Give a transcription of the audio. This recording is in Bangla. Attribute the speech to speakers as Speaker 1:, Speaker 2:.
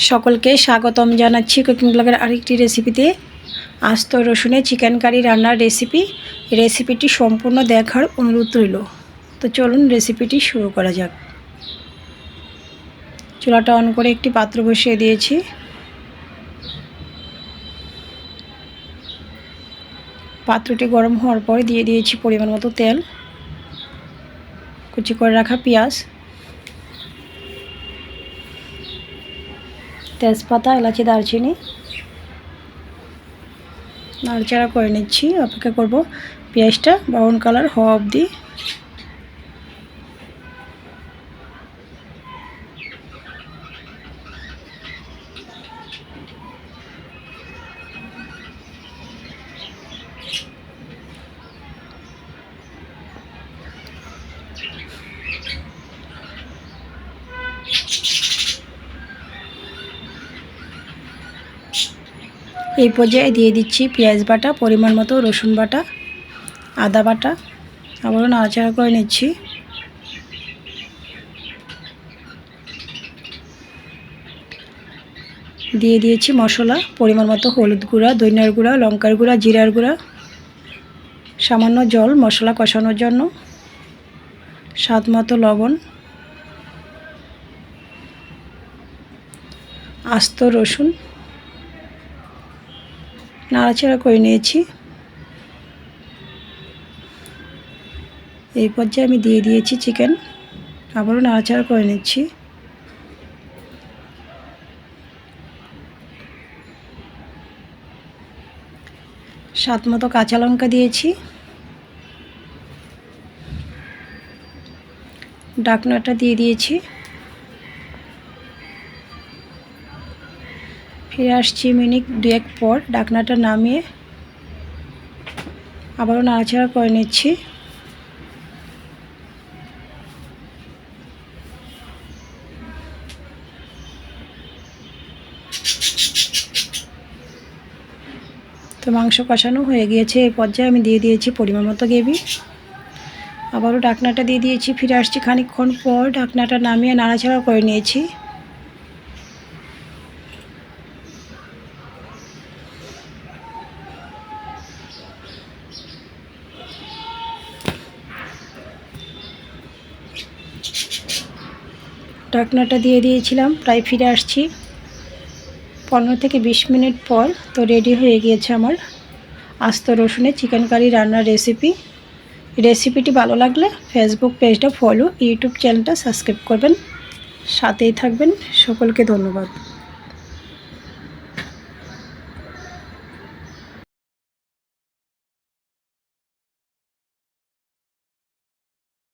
Speaker 1: সকলকে স্বাগতম জানাচ্ছি কুকিং ব্লগের আরেকটি রেসিপিতে। আস্ত রসুনে চিকেন কারি রান্নার রেসিপিটি সম্পূর্ণ দেখার অনুরোধ রইল। তো চলুন রেসিপিটি শুরু করা যাক। চুলাটা অন করে একটি পাত্র বসিয়ে দিয়েছি। পাত্রটি গরম হওয়ার পর দিয়ে দিয়েছি পরিমাণ মতো তেল, কুচি করে রাখা পেঁয়াজ, তেজপাতা, এলাচি, দারচিনি নাড়াচাড়া করে নিচ্ছি। অপেক্ষা করব পেঁয়াজটা ব্রাউন কালার হওয়া অবধি। এই পর্যায়ে দিয়ে দিচ্ছি পেঁয়াজ বাটা, পরিমাণ মতো রসুন বাটা, আদা বাটা। আবারও নাড়াচাড়া করে নিচ্ছি। দিয়ে দিয়েছি মশলা, পরিমাণ মতো হলুদ গুঁড়া, ধনিয়ার গুঁড়া, লঙ্কার গুঁড়া, জিরার গুঁড়া, সামান্য জল মশলা কষানোর জন্য, স্বাদ মতো লবণ, আস্ত রসুন নাড়াচাড়া করে নিয়েছি। এই পর্যায়ে আমি দিয়ে দিয়েছি চিকেন। আবারও নাড়াচাড়া করে নিচ্ছি। স্বাদ মতো কাঁচা লঙ্কা দিয়েছি। ঢাকনাটা দিয়ে দিয়েছি। ফিরে আসছি মিনিট দুয়েক পর। ঢাকনাটা নামিয়ে আবারও নাড়াচাড়া করে নিচ্ছি। তো মাংস কষানো হয়ে গিয়েছে। এই পর্যায়ে আমি দিয়ে দিয়েছি পরিমাণ মতো গ্রেভি। আবারও ঢাকনাটা দিয়ে দিয়েছি। ফিরে আসছি খানিকক্ষণ পর। ঢাকনাটা নামিয়ে নাড়াচাড়া করে নিয়েছি। ঢাকনাটা দিয়ে দিয়েছিলাম। প্রায় ফিরে আসছি 15 থেকে 20 মিনিট পর। তো রেডি হয়ে গিয়েছে আমার আস্ত রসুনে চিকেন কারি রান্নার রেসিপিটি ভালো লাগলে ফেসবুক পেজটা ফলো, ইউটিউব চ্যানেলটা সাবস্ক্রাইব করবেন, সাথেই থাকবেন। সকলকে ধন্যবাদ।